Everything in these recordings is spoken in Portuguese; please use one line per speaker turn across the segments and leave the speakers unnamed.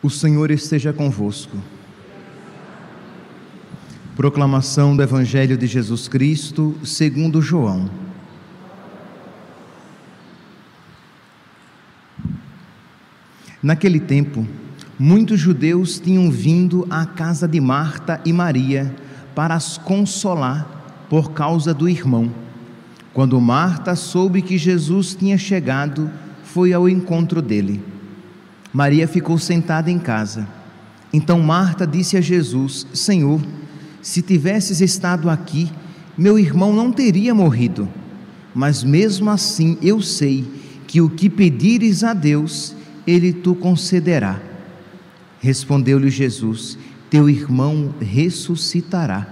O Senhor esteja convosco. Proclamação do Evangelho de Jesus Cristo, segundo João. Naquele tempo, muitos judeus tinham vindo à casa de Marta e Maria para as consolar por causa do irmão. Quando Marta soube que Jesus tinha chegado, foi ao encontro dele. Maria ficou sentada em casa. Então Marta disse a Jesus: Senhor, se tivesses estado aqui, meu irmão não teria morrido. Mas mesmo assim eu sei que o que pedires a Deus, Ele te concederá. Respondeu-lhe Jesus: Teu irmão ressuscitará.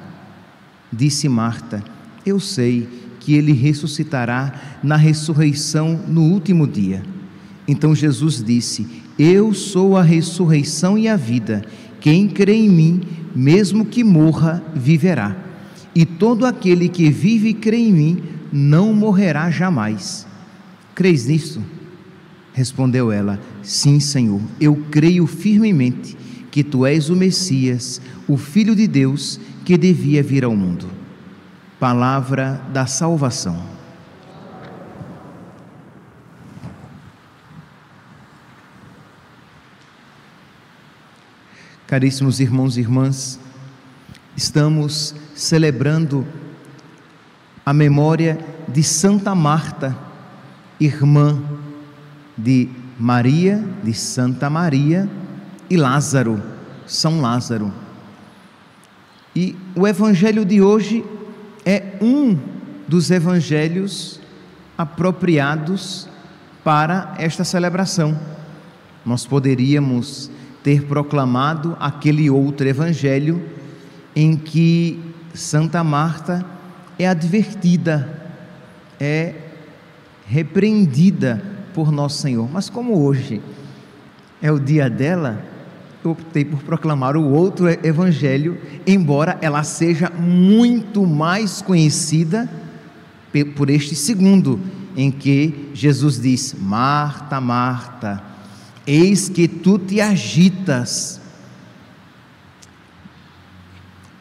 Disse Marta: Eu sei que ele ressuscitará na ressurreição no último dia. Então Jesus disse: Eu sou a ressurreição e a vida. Quem crê em mim, mesmo que morra, viverá. E todo aquele que vive e crê em mim, não morrerá jamais. Crês nisto? Respondeu ela: Sim, Senhor, eu creio firmemente que Tu és o Messias, o Filho de Deus, que devia vir ao mundo. Palavra da salvação. Caríssimos irmãos e irmãs, estamos celebrando a memória de Santa Marta, irmã de Maria, de Santa Maria e Lázaro, São Lázaro. E o evangelho de hoje é um dos evangelhos apropriados para esta celebração. Nós poderíamos ter proclamado aquele outro evangelho em que Santa Marta é advertida, é repreendida por Nosso Senhor. Mas como hoje é o dia dela, eu optei por proclamar o outro evangelho, embora ela seja muito mais conhecida por este segundo, em que Jesus diz: Marta, Marta, eis que tu te agitas.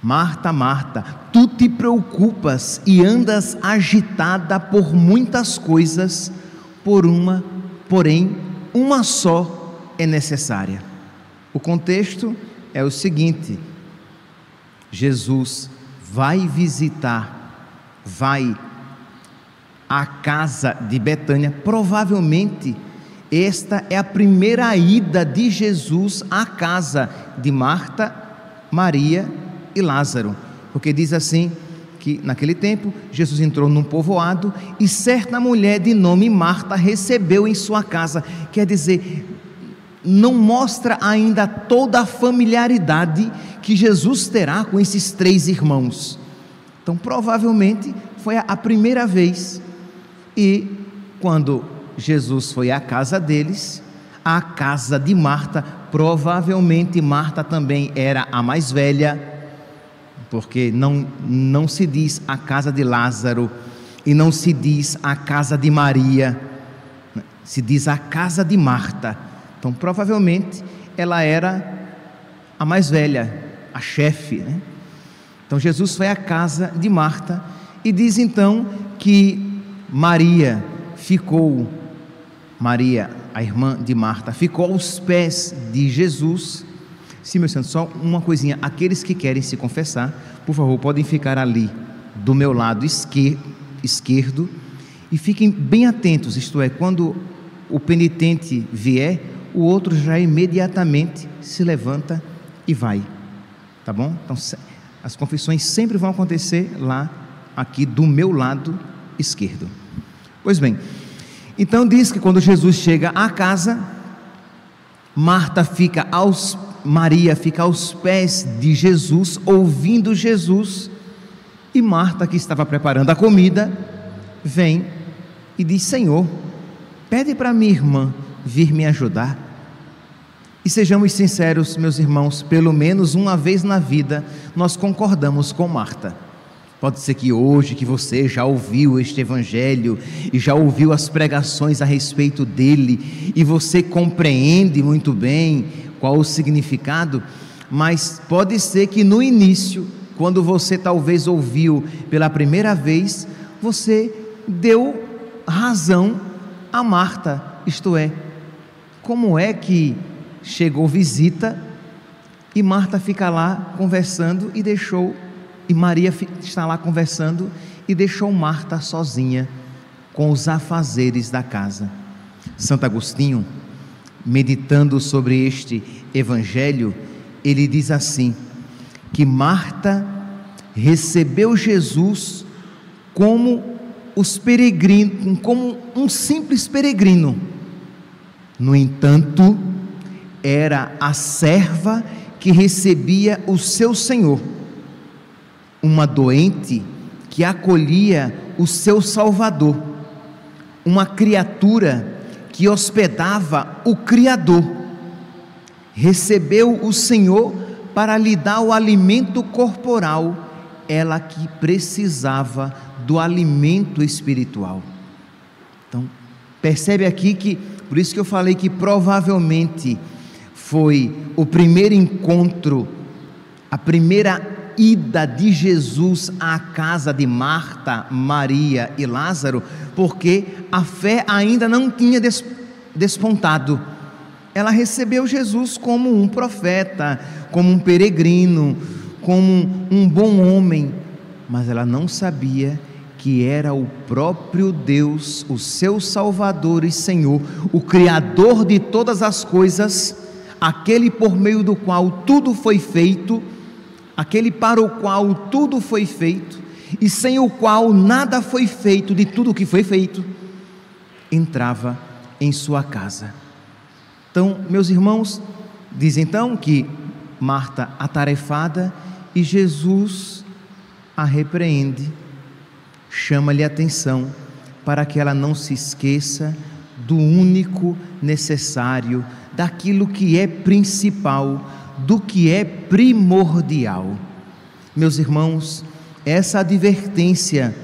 Marta, Marta, tu te preocupas e andas agitada por muitas coisas, porém uma só é necessária. O contexto é o seguinte: Jesus vai à casa de Betânia. Provavelmente esta é a primeira ida de Jesus à casa de Marta, Maria e Lázaro, porque diz assim que naquele tempo Jesus entrou num povoado e certa mulher de nome Marta recebeu em sua casa. Quer dizer, não mostra ainda toda a familiaridade que Jesus terá com esses três irmãos. Então provavelmente foi a primeira vez. E quando Jesus foi à casa deles, à casa de Marta, provavelmente Marta também era a mais velha, porque não se diz a casa de Lázaro e não se diz a casa de Maria, se diz a casa de Marta. Então provavelmente ela era a mais velha, a chefe, né? Então Jesus foi à casa de Marta e diz então que Maria, a irmã de Marta, ficou aos pés de Jesus. Sim, meu Senhor, só uma coisinha: aqueles que querem se confessar, por favor, podem ficar ali do meu lado esquerdo e fiquem bem atentos, isto é, quando o penitente vier, o outro já imediatamente se levanta e vai, tá bom? Então as confissões sempre vão acontecer lá, aqui do meu lado esquerdo. Pois bem, então diz que quando Jesus chega à casa, Maria fica aos pés de Jesus, ouvindo Jesus, e Marta, que estava preparando a comida, vem e diz: Senhor, pede para minha irmã vir me ajudar. E sejamos sinceros, meus irmãos, pelo menos uma vez na vida nós concordamos com Marta. Pode ser que hoje, que você já ouviu este evangelho e já ouviu as pregações a respeito dele, e você compreende muito bem qual o significado, mas pode ser que no início, quando você talvez ouviu pela primeira vez, você deu razão a Marta, isto é, como é que chegou visita e Marta fica lá conversando e Maria está lá conversando e deixou Marta sozinha com os afazeres da casa. Santo Agostinho, meditando sobre este evangelho, ele diz assim, que Marta recebeu Jesus como um simples peregrino. No entanto, era a serva que recebia o seu Senhor, uma doente que acolhia o seu Salvador, uma criatura que hospedava o Criador. Recebeu o Senhor para lhe dar o alimento corporal, ela que precisava do alimento espiritual. Então, percebe aqui que, por isso que eu falei que provavelmente foi o primeiro encontro, a primeira ida de Jesus à casa de Marta, Maria e Lázaro, porque a fé ainda não tinha despontado. Ela recebeu Jesus como um profeta, como um peregrino, como um bom homem, mas ela não sabia que era o próprio Deus, o seu Salvador e Senhor, o Criador de todas as coisas, aquele por meio do qual tudo foi feito, aquele para o qual tudo foi feito, e sem o qual nada foi feito de tudo o que foi feito, entrava em sua casa. Então, meus irmãos, diz então que Marta atarefada, e Jesus a repreende, chama-lhe atenção para que ela não se esqueça do único necessário, daquilo que é principal, do que é primordial. Meus irmãos, essa advertência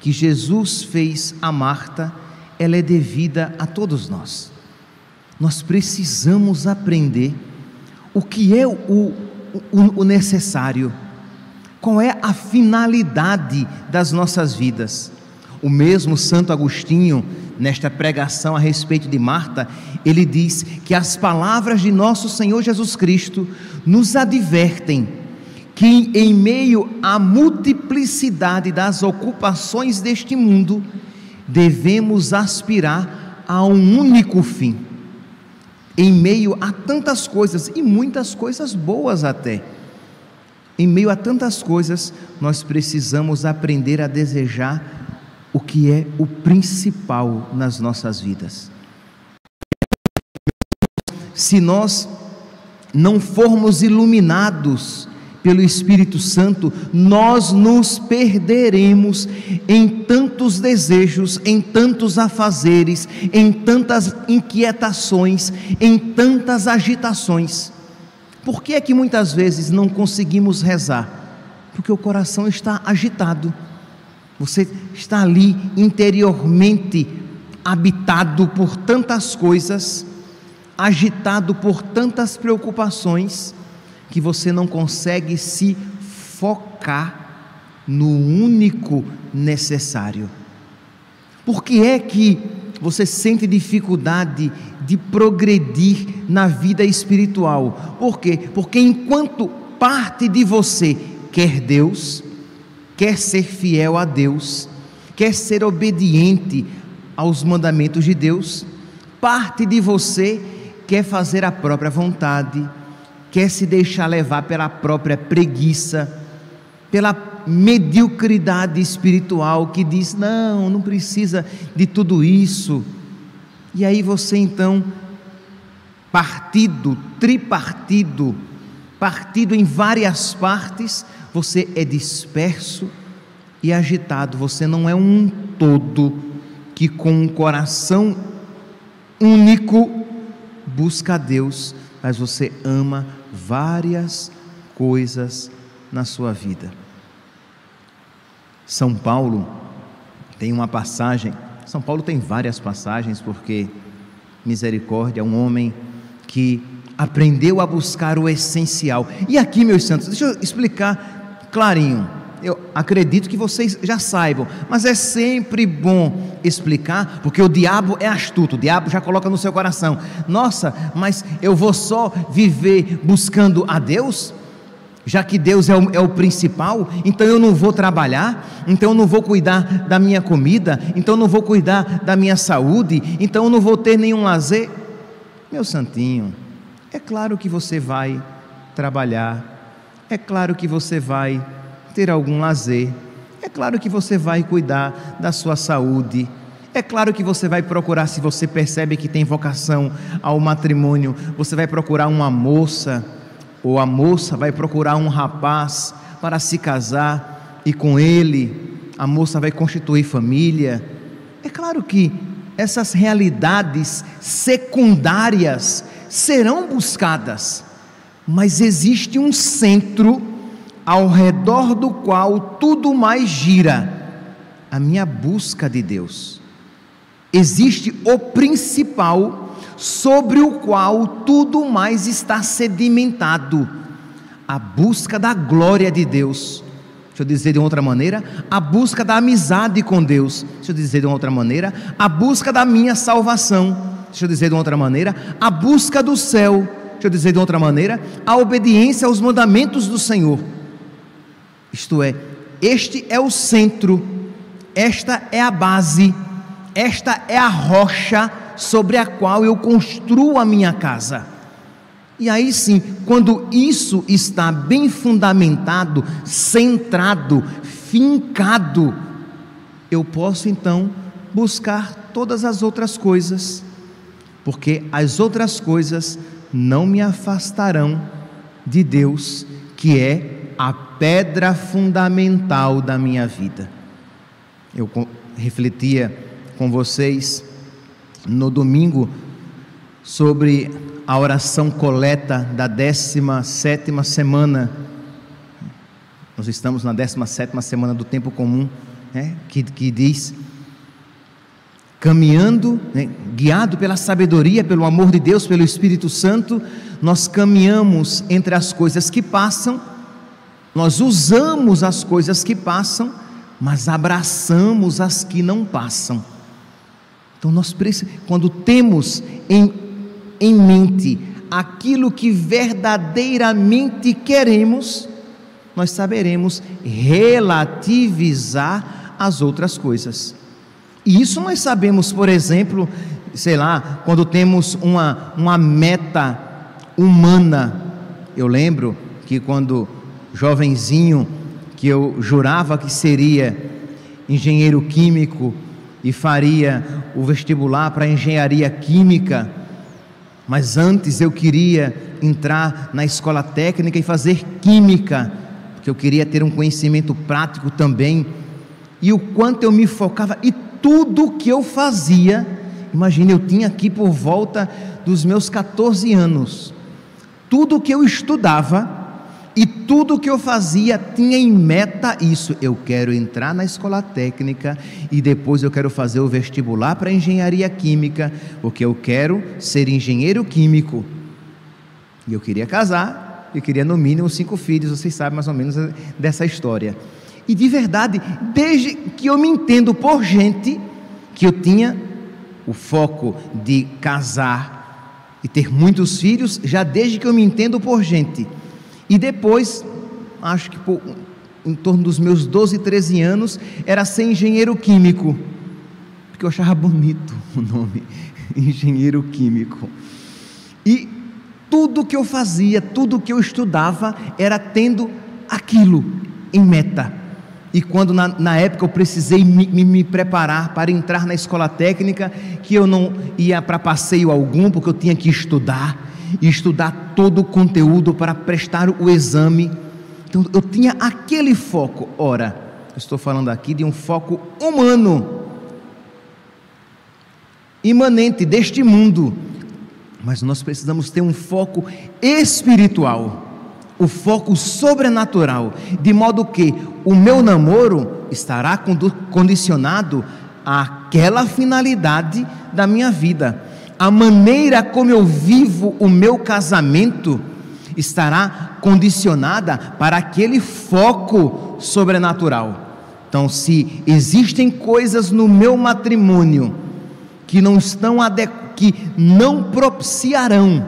que Jesus fez a Marta, ela é devida a todos nós. Nós precisamos aprender o que é o necessário, qual é a finalidade das nossas vidas. O mesmo Santo Agostinho, nesta pregação a respeito de Marta, ele diz que as palavras de nosso Senhor Jesus Cristo nos advertem que em meio à multiplicidade das ocupações deste mundo, devemos aspirar a um único fim. Em meio a tantas coisas, e muitas coisas boas até, em meio a tantas coisas, nós precisamos aprender a desejar o que é o principal nas nossas vidas. Se nós não formos iluminados pelo Espírito Santo, nós nos perderemos em tantos desejos, em tantos afazeres, em tantas inquietações, em tantas agitações. Por que é que muitas vezes não conseguimos rezar? Porque o coração está agitado. Você está ali interiormente habitado por tantas coisas, agitado por tantas preocupações, que você não consegue se focar no único necessário. Por que é que você sente dificuldade de progredir na vida espiritual? Por quê? Porque enquanto parte de você quer Deus, quer ser fiel a Deus, quer ser obediente aos mandamentos de Deus, parte de você quer fazer a própria vontade, quer se deixar levar pela própria preguiça, pela mediocridade espiritual que diz, não precisa de tudo isso. E aí você então, tripartido em várias partes, você é disperso e agitado, você não é um todo que com um coração único busca a Deus, mas você ama várias coisas na sua vida. São Paulo tem uma passagem, São Paulo tem várias passagens, porque misericórdia, um homem que aprendeu a buscar o essencial. E aqui, meus santos, deixa eu explicar clarinho. Eu acredito que vocês já saibam, mas é sempre bom explicar, porque o diabo é astuto, o diabo já coloca no seu coração: nossa, mas eu vou só viver buscando a Deus? Já que Deus é o principal, então eu não vou trabalhar, então eu não vou cuidar da minha comida, então eu não vou cuidar da minha saúde, então eu não vou ter nenhum lazer. Meu santinho, é claro que você vai trabalhar, é claro que você vai ter algum lazer, é claro que você vai cuidar da sua saúde, é claro que você vai procurar, se você percebe que tem vocação ao matrimônio, você vai procurar uma moça, ou a moça vai procurar um rapaz para se casar, e com ele a moça vai constituir família. É claro que essas realidades secundárias serão buscadas, mas existe um centro ao redor do qual tudo mais gira: a minha busca de Deus. Existe o principal sobre o qual tudo mais está sedimentado: a busca da glória de Deus. Deixa eu dizer de outra maneira, a busca da amizade com Deus. Deixa eu dizer de outra maneira, a busca da minha salvação. Deixa eu dizer de outra maneira, a busca do céu. Deixa eu dizer de outra maneira, a obediência aos mandamentos do Senhor. Isto é, este é o centro, esta é a base, esta é a rocha sobre a qual eu construo a minha casa. E aí sim, quando isso está bem fundamentado, centrado, fincado, eu posso então buscar todas as outras coisas, porque as outras coisas não me afastarão de Deus, que é a pedra fundamental da minha vida. Eu refletia com vocês no domingo sobre a oração coleta da 17ª semana. Nós estamos na 17ª semana do tempo comum, que diz: caminhando, guiado pela sabedoria, pelo amor de Deus, pelo Espírito Santo, nós caminhamos entre as coisas que passam. Nós usamos as coisas que passam, mas abraçamos as que não passam. Então nós precisamos, quando temos em mente aquilo que verdadeiramente queremos, nós saberemos relativizar as outras coisas. E isso nós sabemos, por exemplo, sei lá, quando temos uma meta humana. Eu lembro que quando jovenzinho, que eu jurava que seria engenheiro químico e faria o vestibular para engenharia química, mas antes eu queria entrar na escola técnica e fazer química, porque eu queria ter um conhecimento prático também. E o quanto eu me focava, e tudo que eu fazia, imagine, eu tinha aqui por volta dos meus 14 anos, tudo que eu estudava e tudo que eu fazia tinha em meta isso: eu quero entrar na escola técnica e depois eu quero fazer o vestibular para engenharia química, porque eu quero ser engenheiro químico. E eu queria casar, eu queria no mínimo 5 filhos, vocês sabem mais ou menos dessa história. E de verdade, desde que eu me entendo por gente, que eu tinha o foco de casar e ter muitos filhos, já desde que eu me entendo por gente. E depois, acho que em torno dos meus 12, 13 anos, era ser engenheiro químico, porque eu achava bonito o nome, engenheiro químico. E tudo que eu fazia, tudo que eu estudava, era tendo aquilo em meta. E quando na época eu precisei me preparar para entrar na escola técnica, que eu não ia para passeio algum, porque eu tinha que estudar, e estudar todo o conteúdo para prestar o exame. Então eu tinha aquele foco. Ora, eu estou falando aqui de um foco humano, imanente deste mundo, mas nós precisamos ter um foco espiritual, o foco sobrenatural, de modo que o meu namoro estará condicionado àquela finalidade da minha vida. a maneira como eu vivo o meu casamento estará condicionada para aquele foco sobrenatural. Então, se existem coisas no meu matrimônio que que não propiciarão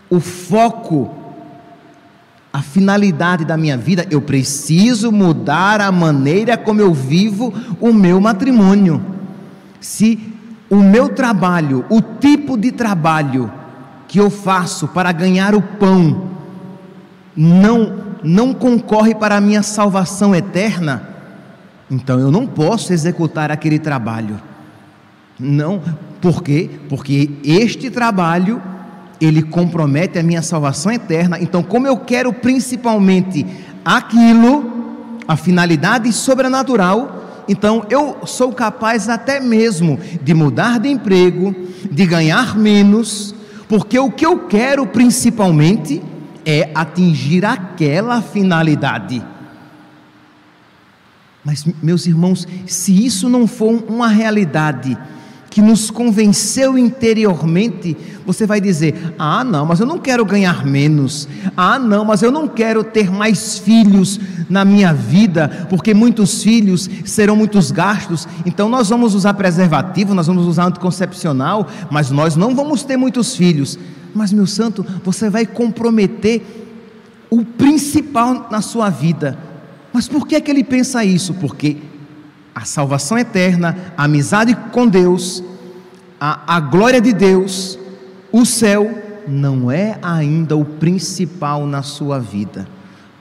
o foco, a finalidade da minha vida, eu preciso mudar a maneira como eu vivo o meu matrimônio. Se o meu trabalho, o tipo de trabalho que eu faço para ganhar o pão, não concorre para a minha salvação eterna, então eu não posso executar aquele trabalho. Não, por quê? Porque este trabalho, ele compromete a minha salvação eterna. Então, como eu quero principalmente aquilo, a finalidade sobrenatural, então eu sou capaz até mesmo de mudar de emprego, de ganhar menos, porque o que eu quero principalmente é atingir aquela finalidade. Mas, meus irmãos, se isso não for uma realidade que nos convenceu interiormente, você vai dizer: ah não, mas eu não quero ganhar menos, ah não, mas eu não quero ter mais filhos na minha vida, porque muitos filhos serão muitos gastos, então nós vamos usar preservativo, nós vamos usar anticoncepcional, mas nós não vamos ter muitos filhos. Mas, meu santo, você vai comprometer o principal na sua vida. Mas por que é que ele pensa isso? Porque a salvação eterna, a amizade com Deus, a glória de Deus, o céu, não é ainda o principal na sua vida.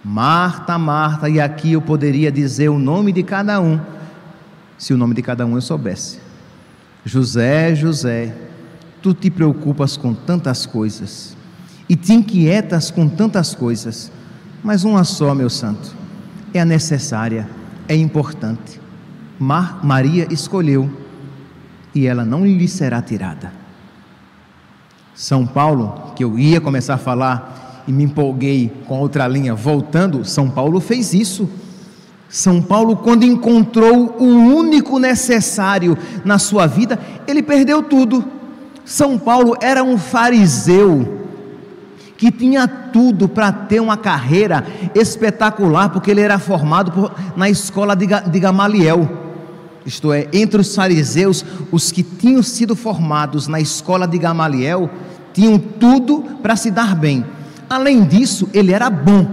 Marta, Marta, e aqui eu poderia dizer o nome de cada um, se o nome de cada um eu soubesse. José, José, tu te preocupas com tantas coisas, e te inquietas com tantas coisas, mas uma só, meu santo, é a necessária, é importante. Maria escolheu, e ela não lhe será tirada. São Paulo, que eu ia começar a falar e me empolguei com outra linha, voltando, São Paulo fez isso. São Paulo, quando encontrou o único necessário na sua vida, ele perdeu tudo. São Paulo era um fariseu que tinha tudo para ter uma carreira espetacular, porque ele era formado na escola de Gamaliel. Isto é, entre os fariseus, os que tinham sido formados na escola de Gamaliel, tinham tudo para se dar bem. Além disso, ele era bom,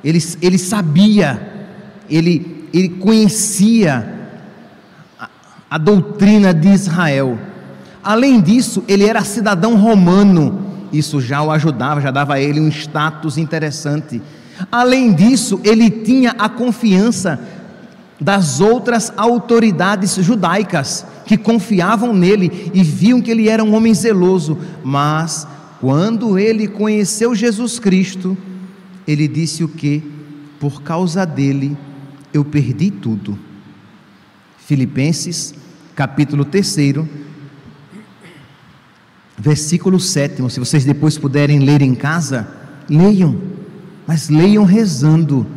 ele sabia, ele conhecia a doutrina de Israel. Além disso, ele era cidadão romano, isso já o ajudava, já dava a ele um status interessante. Além disso, ele tinha a confiança das outras autoridades judaicas, que confiavam nele e viam que ele era um homem zeloso. Mas quando ele conheceu Jesus Cristo, ele disse o que? Por causa dele eu perdi tudo. Filipenses capítulo 3, versículo 7, se vocês depois puderem ler em casa, leiam, mas leiam rezando,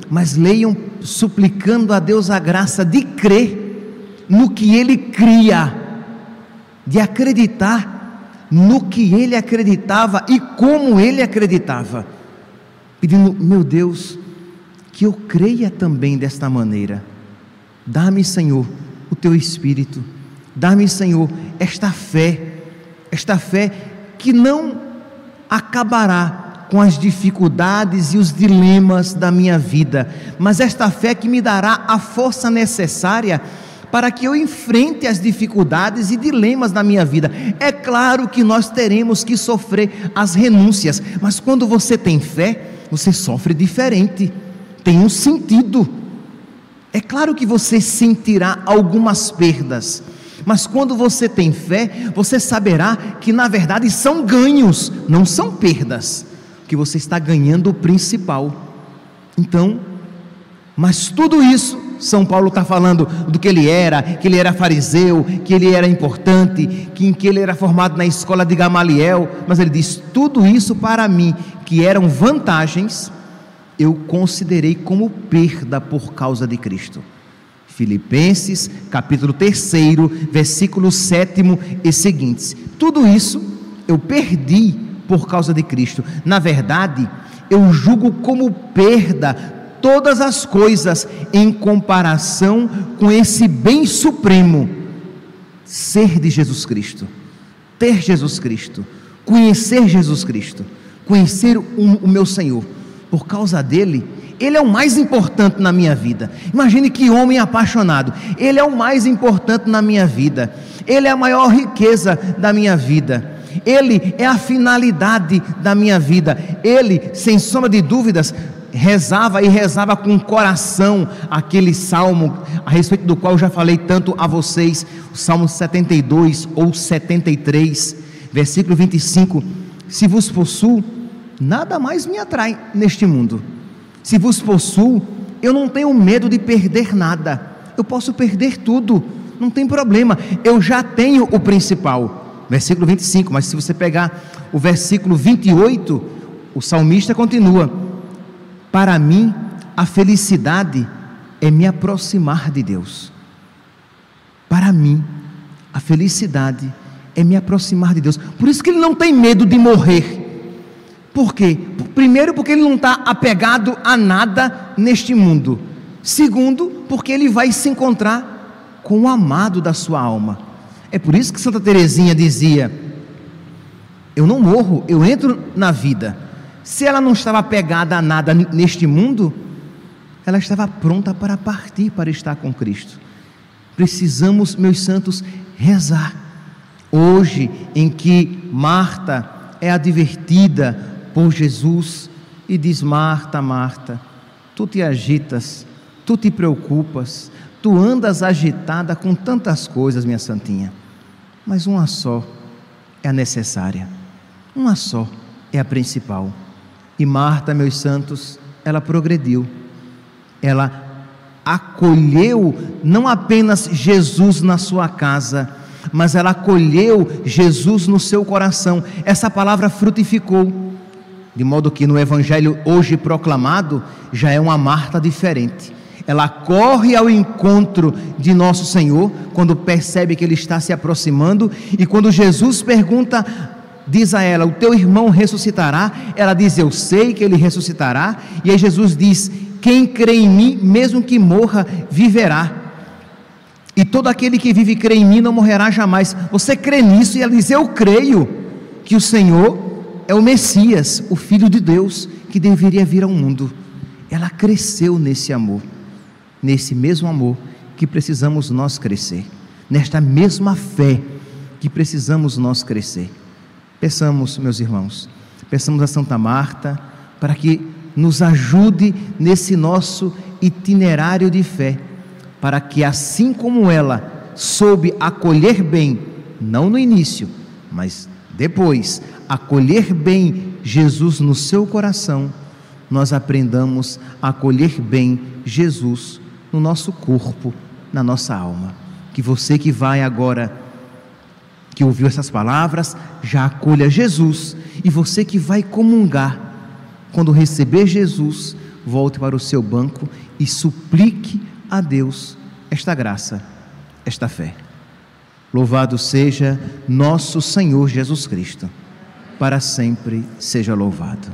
mas leiam suplicando a Deus a graça de crer no que ele cria, de acreditar no que ele acreditava e como ele acreditava, pedindo: meu Deus, que eu creia também desta maneira. Dá-me, Senhor, o teu Espírito, dá-me, Senhor, esta fé que não acabará com as dificuldades e os dilemas da minha vida, mas esta fé que me dará a força necessária para que eu enfrente as dificuldades e dilemas da minha vida. É claro que nós teremos que sofrer as renúncias, mas quando você tem fé, você sofre diferente, tem um sentido. É claro que você sentirá algumas perdas, mas quando você tem fé, você saberá que na verdade são ganhos, não são perdas, que você está ganhando o principal. Então, mas tudo isso, São Paulo está falando do que ele era fariseu, que ele era importante, que ele era formado na escola de Gamaliel, mas ele diz: tudo isso para mim, que eram vantagens, eu considerei como perda por causa de Cristo. Filipenses, capítulo 3, versículo 7 e seguintes. Tudo isso eu perdi por causa de Cristo. Na verdade, eu julgo como perda todas as coisas em comparação com esse bem supremo: ser de Jesus Cristo, ter Jesus Cristo, conhecer Jesus Cristo, conhecer o meu Senhor. Por causa dele, ele é o mais importante na minha vida. Imagine que homem apaixonado. Ele é o mais importante na minha vida. Ele é a maior riqueza da minha vida. Ele é a finalidade da minha vida. Ele, sem sombra de dúvidas, rezava com o coração aquele salmo a respeito do qual eu já falei tanto a vocês, o Salmo 72 ou 73, versículo 25: se vos possuo, nada mais me atrai neste mundo. Se vos possuo, eu não tenho medo de perder nada. Eu posso perder tudo, não tem problema, eu já tenho o principal. Versículo 25, mas se você pegar o versículo 28, o salmista continua: para mim, a felicidade é me aproximar de Deus. Para mim, a felicidade é me aproximar de Deus. Por isso que ele não tem medo de morrer. Por quê? Primeiro, porque ele não está apegado a nada neste mundo. Segundo, porque ele vai se encontrar com o amado da sua alma. É por isso que Santa Teresinha dizia: eu não morro, eu entro na vida. Se ela não estava apegada a nada neste mundo, ela estava pronta para partir, para estar com Cristo. Precisamos, meus santos, rezar. Hoje, em que Marta é advertida por Jesus e diz: Marta, Marta, tu te agitas, tu te preocupas, tu andas agitada com tantas coisas, minha santinha, mas uma só é a necessária, uma só é a principal. E Marta, meus santos, ela progrediu, ela acolheu não apenas Jesus na sua casa, mas ela acolheu Jesus no seu coração. Essa palavra frutificou, de modo que no evangelho hoje proclamado, já é uma Marta diferente. Ela corre ao encontro de nosso Senhor, quando percebe que Ele está se aproximando, e quando Jesus pergunta, diz a ela: o teu irmão ressuscitará? Ela diz: eu sei que ele ressuscitará. E aí Jesus diz: quem crê em mim, mesmo que morra, viverá. E todo aquele que vive e crê em mim não morrerá jamais. Você crê nisso? E ela diz: eu creio que o Senhor é o Messias, o Filho de Deus, que deveria vir ao mundo. Ela cresceu nesse amor, nesse mesmo amor que precisamos nós crescer, nesta mesma fé que precisamos nós crescer. Peçamos, meus irmãos, peçamos a Santa Marta para que nos ajude nesse nosso itinerário de fé, para que, assim como ela soube acolher bem, não no início, mas depois, acolher bem Jesus no seu coração, nós aprendamos a acolher bem Jesus no nosso corpo, na nossa alma. Que você que vai agora, que ouviu essas palavras, já acolha Jesus. E você que vai comungar, quando receber Jesus, volte para o seu banco e suplique a Deus esta graça, esta fé. Louvado seja nosso Senhor Jesus Cristo, para sempre seja louvado.